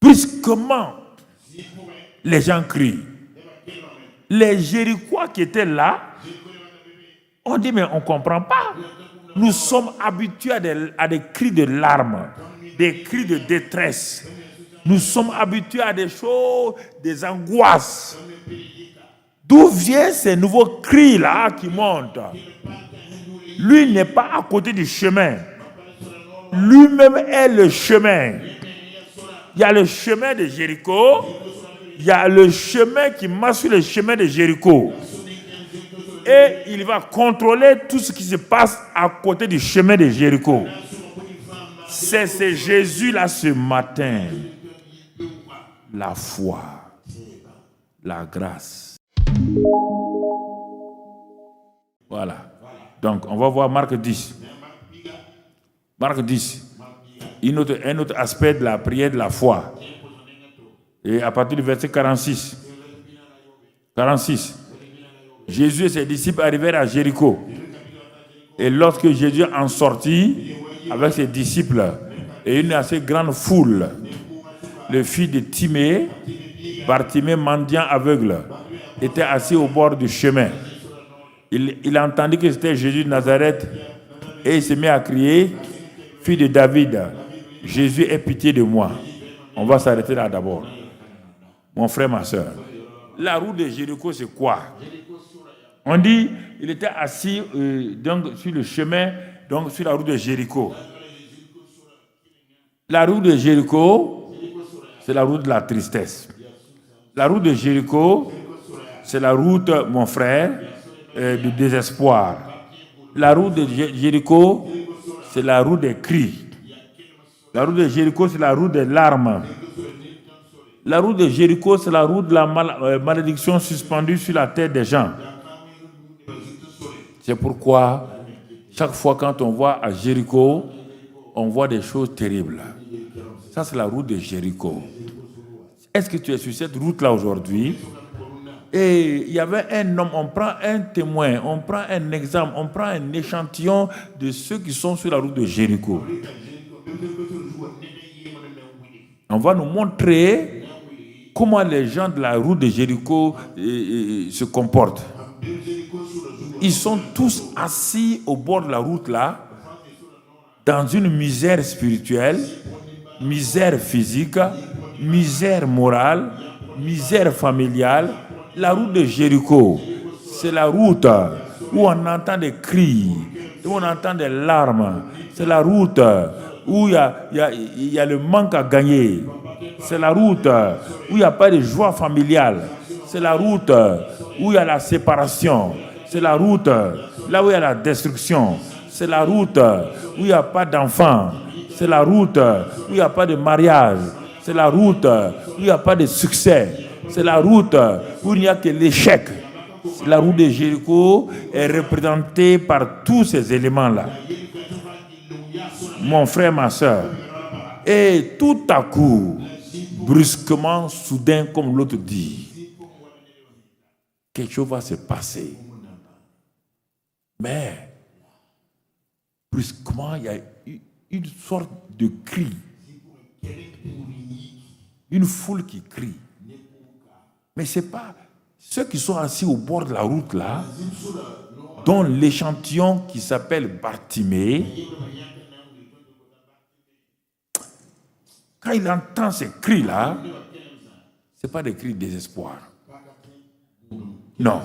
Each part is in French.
Brusquement, les gens crient. Les Jérichois qui étaient là, on dit, mais on ne comprend pas. Nous sommes habitués à des cris de larmes, des cris de détresse. Nous sommes habitués à des choses, des angoisses. D'où viennent ces nouveaux cris-là qui montent? Lui n'est pas à côté du chemin. Lui-même est le chemin. Il y a le chemin de Jéricho. Il y a le chemin qui marche sur le chemin de Jéricho. Et il va contrôler tout ce qui se passe à côté du chemin de Jéricho. C'est Jésus-là ce matin. La foi. La grâce. Voilà. Donc, on va voir Marc 10. Marc 10. Un autre aspect de la prière de la foi. Et à partir du verset 46. 46. Jésus et ses disciples arrivèrent à Jéricho. Et lorsque Jésus en sortit avec ses disciples et une assez grande foule, le fils de Timée, Bartimée, mendiant aveugle, était assis au bord du chemin. Il entendit que c'était Jésus de Nazareth et il se met à crier, « Fils de David, Jésus, aie pitié de moi. » On va s'arrêter là d'abord. Mon frère, ma soeur, la route de Jéricho, c'est quoi? On dit, il était assis donc, sur le chemin, donc sur la route de Jéricho. La route de Jéricho, c'est la route de la tristesse. La route de Jéricho, c'est la route, mon frère, du désespoir. La route de Jéricho, c'est la route des cris. La route de Jéricho, c'est la route des larmes. La route de Jéricho, c'est la route de la malédiction suspendue sur la tête des gens. C'est pourquoi, chaque fois quand on voit à Jéricho, on voit des choses terribles. Ça, c'est la route de Jéricho. Est-ce que tu es sur cette route-là aujourd'hui? Et il y avait un homme, on prend un témoin, on prend un exemple, on prend un échantillon de ceux qui sont sur la route de Jéricho. On va nous montrer comment les gens de la route de Jéricho se comportent. Ils sont tous assis au bord de la route là, dans une misère spirituelle, misère physique, misère morale, misère familiale. La route de Jéricho, c'est la route où on entend des cris, où on entend des larmes. C'est la route où il y a le manque à gagner. C'est la route où il n'y a pas de joie familiale. C'est la route où il y a la séparation. C'est la route là où il y a la destruction. C'est la route où il n'y a pas d'enfants. C'est la route où il n'y a pas de mariage. C'est la route où il n'y a pas de succès. C'est la route où il n'y a que l'échec. La route de Jéricho est représentée par tous ces éléments-là. Mon frère, ma soeur. Et tout à coup, brusquement, soudain, comme l'autre dit, quelque chose va se passer. Mais, brusquement, il y a une sorte de cri. Une foule qui crie. Mais ce n'est pas ceux qui sont assis au bord de la route là, dont l'échantillon qui s'appelle Bartimée. Quand il entend ces cris là, ce n'est pas des cris de désespoir. Non.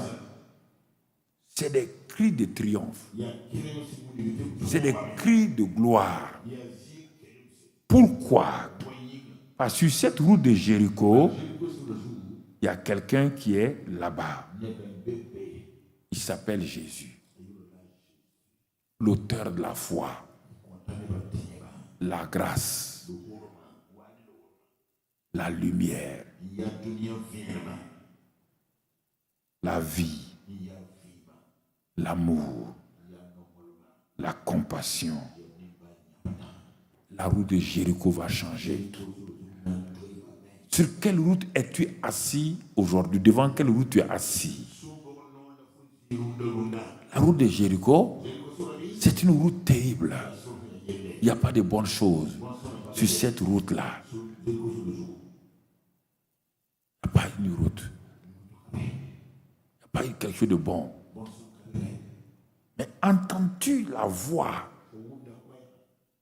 C'est des cris de triomphe. C'est des cris de gloire. Pourquoi? Parce que sur cette route de Jéricho, il y a quelqu'un qui est là-bas. Il s'appelle Jésus. L'auteur de la foi. La grâce. La lumière. La vie. L'amour. La compassion. La route de Jéricho va changer. Sur quelle route es-tu assis aujourd'hui? Devant quelle route tu es assis? La route de Jéricho, c'est une route terrible. Il n'y a pas de bonnes choses sur cette route-là. quelque chose de bon. Mais entends-tu la voix?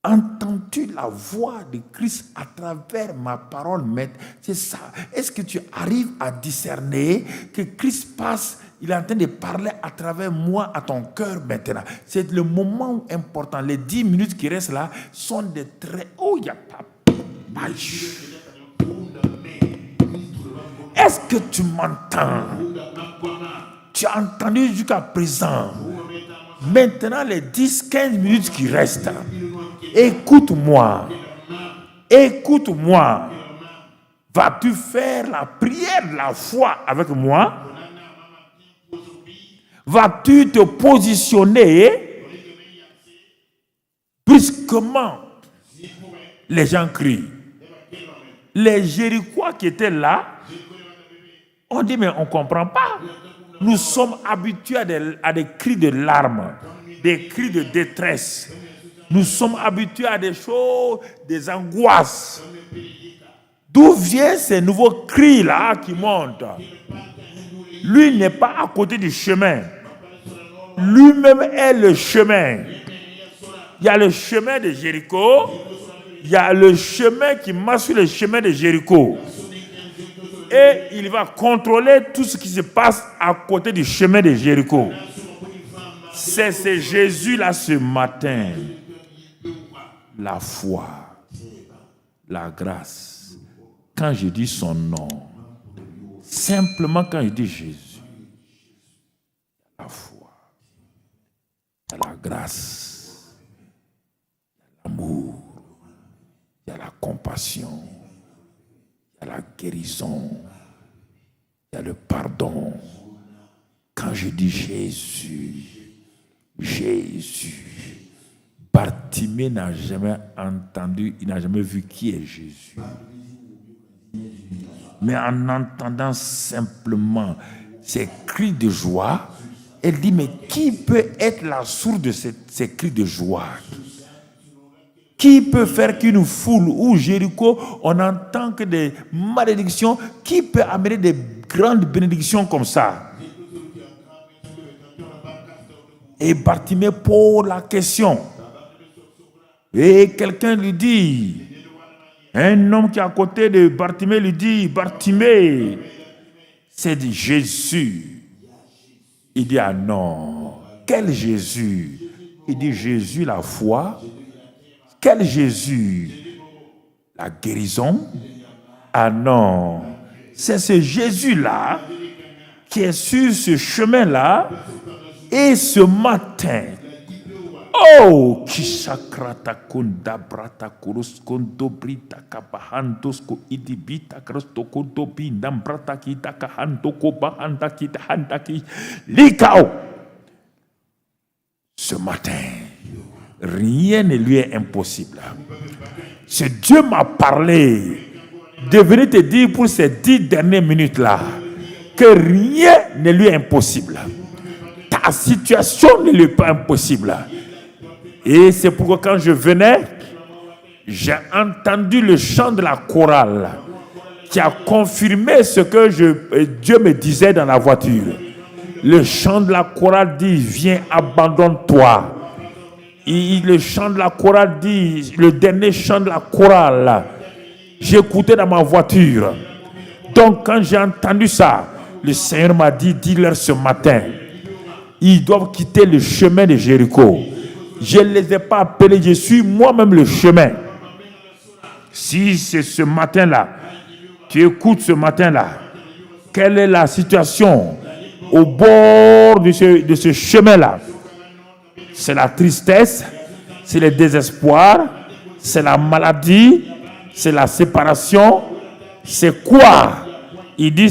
Entends-tu la voix de Christ à travers ma parole, maître? C'est ça. Est-ce que tu arrives à discerner que Christ passe, il est en train de parler à travers moi, à ton cœur maintenant? C'est le moment important. Les 10 minutes qui restent là sont des traits. Oh, il n'y a pas. Est-ce que tu m'entends? Tu as entendu jusqu'à présent. Maintenant, les 10-15 minutes qui restent, écoute-moi. Écoute-moi. Vas-tu faire la prière de la foi avec moi? Vas-tu te positionner brusquement? Les gens crient. Les Jérichois qui étaient là, on dit mais on ne comprend pas. Nous sommes habitués à des cris de larmes, des cris de détresse. Nous sommes habitués à des choses, des angoisses. D'où viennent ces nouveaux cris-là qui montent? Lui n'est pas à côté du chemin. Lui-même est le chemin. Il y a le chemin de Jéricho. Il y a le chemin qui marche sur le chemin de Jéricho. Et il va contrôler tout ce qui se passe à côté du chemin de Jéricho. C'est ce Jésus-là ce matin. La foi, la grâce. Quand je dis son nom, simplement quand je dis Jésus, la foi, la grâce, l'amour, il y a la compassion, il y a la guérison, il y a le pardon. Quand je dis Jésus, Jésus, Bartimée n'a jamais entendu, il n'a jamais vu qui est Jésus. Mais en entendant simplement ces cris de joie, elle dit, mais qui peut être la source de ces cris de joie? Qui peut faire qu'une foule ou Jéricho, on entend que des malédictions, qui peut amener des grandes bénédictions comme ça? Et Bartimée pose la question. Et quelqu'un lui dit, un homme qui est à côté de Bartimée lui dit, Bartimée, c'est Jésus. Il dit, ah non, quel Jésus? Il dit, Jésus la foi. Quel Jésus? La guérison? Ah non, c'est ce Jésus-là qui est sur ce chemin-là. Et ce matin, oh, kishakrata kunda brata kuruskondo brita kabahandosko idibita krastokondo bindam brata kita kahandoko bahanda kita handaki likao. Ce matin, rien ne lui est impossible. Ce Dieu m'a parlé de venir te dire pour ces 10 dernières minutes-là que rien ne lui est impossible. Ta situation ne lui est pas impossible. Et c'est pourquoi quand je venais, j'ai entendu le chant de la chorale qui a confirmé ce que Dieu me disait dans la voiture. Le chant de la chorale dit, viens, abandonne-toi. Et le chant de la chorale dit, le dernier chant de la chorale, j'écoutais dans ma voiture. Donc quand j'ai entendu ça, le Seigneur m'a dit, dis-leur ce matin, ils doivent quitter le chemin de Jéricho. Je ne les ai pas appelés, je suis moi-même le chemin. Si c'est ce matin-là, tu écoutes ce matin-là, quelle est la situation au bord de ce chemin-là? C'est la tristesse, c'est le désespoir, c'est la maladie, c'est la séparation. C'est quoi? Il dit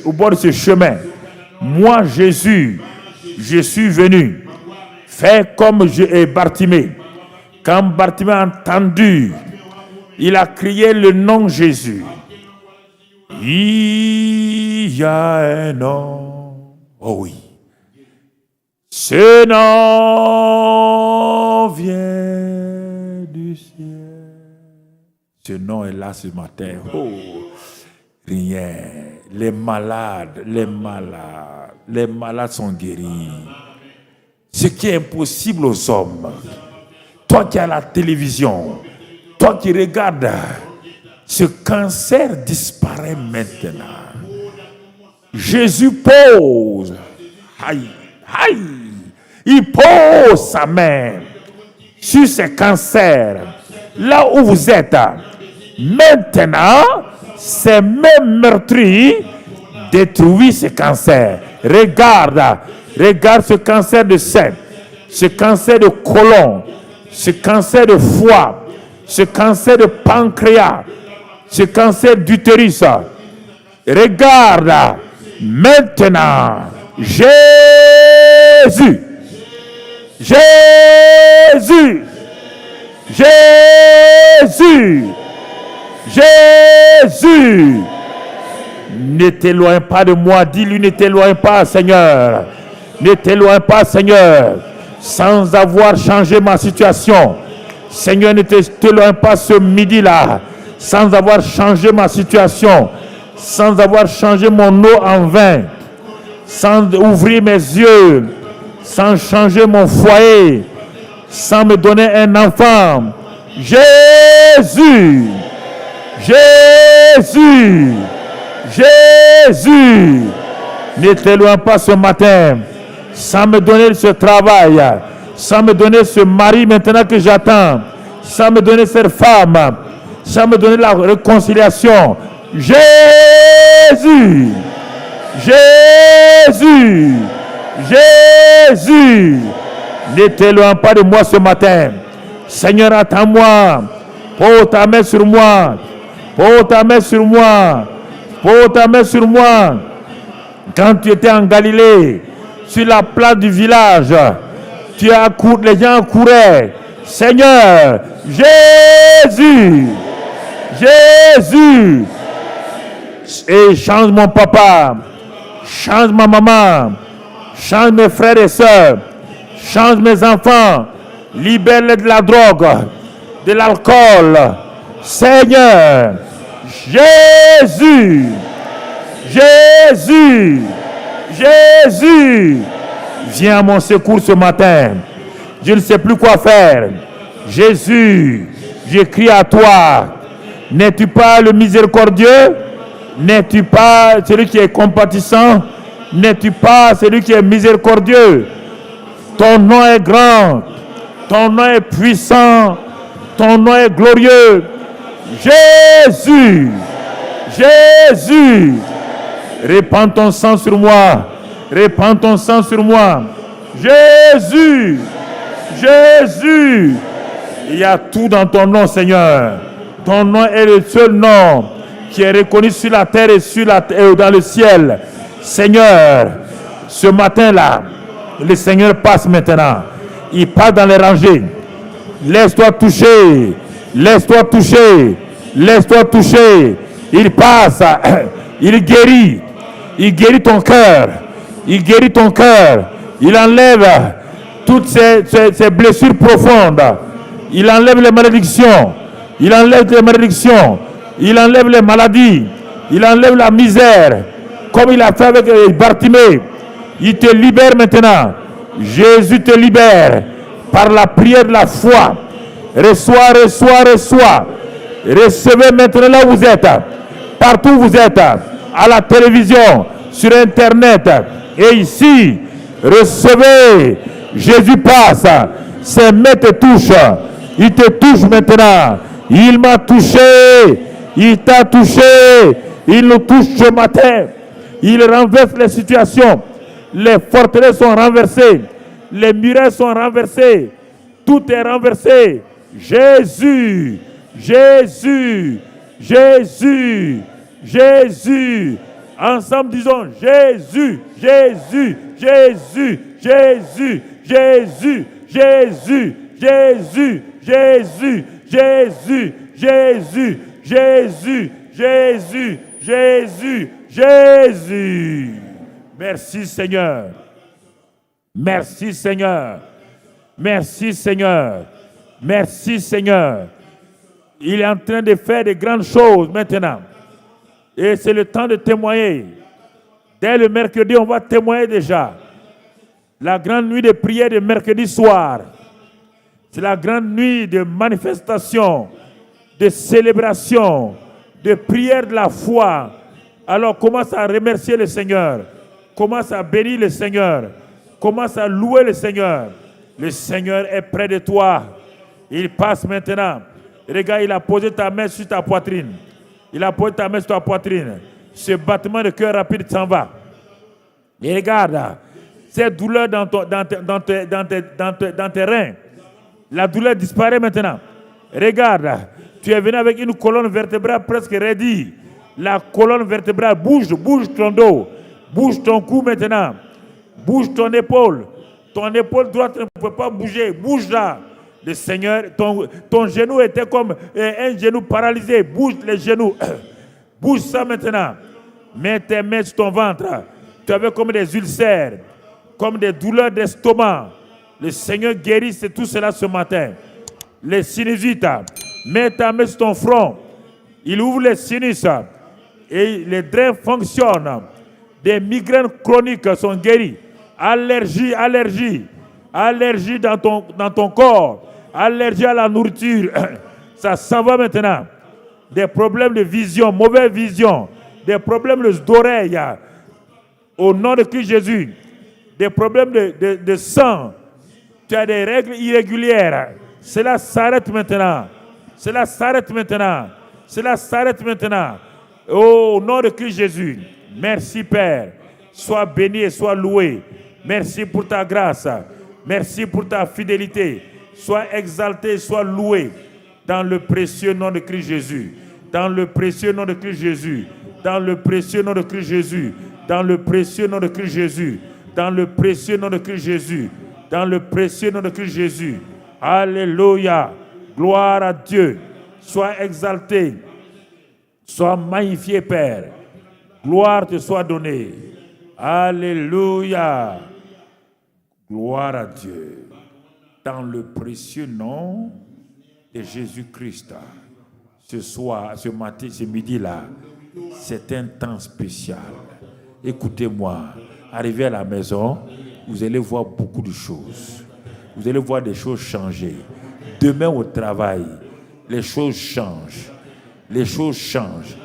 au bord de ce chemin, moi Jésus, je suis venu. Fais comme Bartimée. Quand Bartimée a entendu, il a crié le nom Jésus. Il y a un nom. Oh oui. Ce nom vient du ciel. Ce nom est là ce matin. Oh. Rien. Les malades sont guéris. Ce qui est impossible aux hommes. Toi qui as la télévision, toi qui regardes, ce cancer disparaît maintenant. Jésus pose, il pose sa main sur ce cancer, là où vous êtes. Maintenant, ces mêmes meurtriers détruisent ce cancer. Regarde ce cancer de sein, ce cancer de côlon, ce cancer de foie, ce cancer de pancréas, ce cancer d'utérus. Regarde maintenant Jésus, Jésus, Jésus, Jésus. Ne t'éloigne pas de moi, dis-lui, ne t'éloigne pas, Seigneur. Ne t'éloigne pas, Seigneur, sans avoir changé ma situation. Seigneur, ne t'éloigne pas ce midi-là, sans avoir changé ma situation, sans avoir changé mon eau en vin, sans ouvrir mes yeux, sans changer mon foyer, sans me donner un enfant. Jésus, Jésus, Jésus, ne t'éloigne pas ce matin, sans me donner ce travail, sans me donner ce mari maintenant que j'attends, sans me donner cette femme, sans me donner la réconciliation. Jésus, Jésus, Jésus, ne t'éloigne pas de moi ce matin. Seigneur, attends-moi. Pose ta main sur moi. Pose ta main sur moi. Pose ta main sur moi. Quand tu étais en Galilée, sur la place du village, les gens couraient. Seigneur, Jésus, Jésus. Et change mon papa, change ma maman, change mes frères et sœurs, change mes enfants, libère-les de la drogue, de l'alcool. Seigneur, Jésus, Jésus, Jésus, viens à mon secours ce matin. Je ne sais plus quoi faire. Jésus, je crie à toi. N'es-tu pas le miséricordieux? N'es-tu pas celui qui est compatissant? N'es-tu pas celui qui est miséricordieux? Ton nom est grand, ton nom est puissant, ton nom est glorieux. Jésus, Jésus, répands ton sang sur moi, répands ton sang sur moi. Jésus, Jésus, il y a tout dans ton nom, Seigneur. Ton nom est le seul nom qui est reconnu sur la terre et dans le ciel. Seigneur, ce matin-là, le Seigneur passe maintenant. Il passe dans les rangées. Laisse-toi toucher. Laisse-toi toucher. Laisse-toi toucher. Il passe. Il guérit. Il guérit ton cœur. Il guérit ton cœur. Il enlève toutes ces blessures profondes. Il enlève les malédictions. Il enlève les malédictions. Il enlève les maladies. Il enlève la misère. Comme il a fait avec Bartimée. Il te libère maintenant. Jésus te libère par la prière de la foi. Reçois, reçois, reçois. Recevez maintenant là où vous êtes. Partout où vous êtes. À la télévision, sur Internet. Et ici, recevez. Jésus passe. Ses mains te touchent. Il te touche maintenant. Il m'a touché. Il t'a touché. Il nous touche ce matin. Il renverse les situations. Les forteresses sont renversées. Les murailles sont renversées. Tout est renversé. Jésus, Jésus, Jésus, Jésus. Ensemble disons Jésus, Jésus, Jésus, Jésus, Jésus, Jésus, Jésus, Jésus, Jésus, Jésus, Jésus, Jésus, Jésus, Jésus. Merci Seigneur. Merci Seigneur. Merci Seigneur. Merci Seigneur. Il est en train de faire de grandes choses maintenant. Et c'est le temps de témoigner. Dès le mercredi, on va témoigner déjà. La grande nuit de prière de mercredi soir. C'est la grande nuit de manifestation, de célébration, de prière de la foi. Alors commence à remercier le Seigneur. Commence à bénir le Seigneur. Commence à louer le Seigneur. Le Seigneur est près de toi. Il passe maintenant. Regarde, il a posé ta main sur ta poitrine. Il a posé ta main sur ta poitrine. Ce battement de cœur rapide s'en va. Et regarde, cette douleur dans tes reins, la douleur disparaît maintenant. Regarde, tu es venu avec une colonne vertébrale presque raidie. La colonne vertébrale bouge ton dos, bouge ton cou maintenant, bouge ton épaule. Ton épaule droite ne peut pas bouger, bouge là. Le Seigneur, ton genou était comme un genou paralysé, bouge les genoux. Bouge ça maintenant. Mets tes mains sur ton ventre. Tu avais comme des ulcères, comme des douleurs d'estomac. Le Seigneur guérit tout cela ce matin. Les sinusites, mets ta main sur ton front. Il ouvre les sinus et les drains fonctionnent. Des migraines chroniques sont guéries. Allergie dans ton corps. Allergie à la nourriture. Ça s'en va maintenant. Des problèmes de vision, mauvaise vision. Des problèmes d'oreille. Au nom de Christ Jésus. Des problèmes de sang. Tu as des règles irrégulières. Cela s'arrête maintenant. Cela s'arrête maintenant. Cela s'arrête maintenant. Au nom de Christ Jésus. Merci Père. Sois béni et sois loué. Merci pour ta grâce. Merci pour ta fidélité. Sois exalté, sois loué. Dans le précieux nom de Christ Jésus. Dans le précieux nom de Christ Jésus. Dans le précieux nom de Christ Jésus. Dans le précieux nom de Christ Jésus. Dans le précieux nom de Christ Jésus. Dans le précieux nom de Christ Jésus. Alléluia. Gloire à Dieu. Sois exalté. Sois magnifié, Père. Gloire te soit donnée. Alléluia. Gloire à Dieu. Dans le précieux nom de Jésus-Christ. Ce soir, ce matin, ce midi-là, c'est un temps spécial. Écoutez-moi. Arrivez à la maison, vous allez voir beaucoup de choses. Vous allez voir des choses changer. Demain au travail, les choses changent. Les choses changent.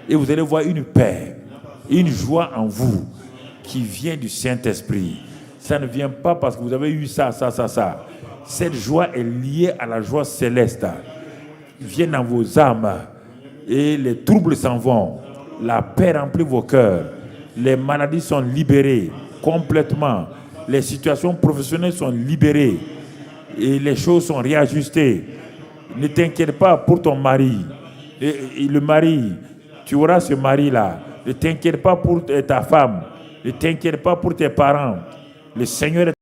Et vous allez voir une paix, une joie en vous qui vient du Saint-Esprit. Ça ne vient pas parce que vous avez eu ça. Cette joie est liée à la joie céleste. Vient dans vos âmes et les troubles s'en vont. La paix remplit vos cœurs. Les maladies sont libérées complètement. Les situations professionnelles sont libérées et les choses sont réajustées. Ne t'inquiète pas pour ton mari. Et le mari, tu auras ce mari-là. Ne t'inquiète pas pour ta femme. Ne t'inquiète pas pour tes parents. Le Seigneur est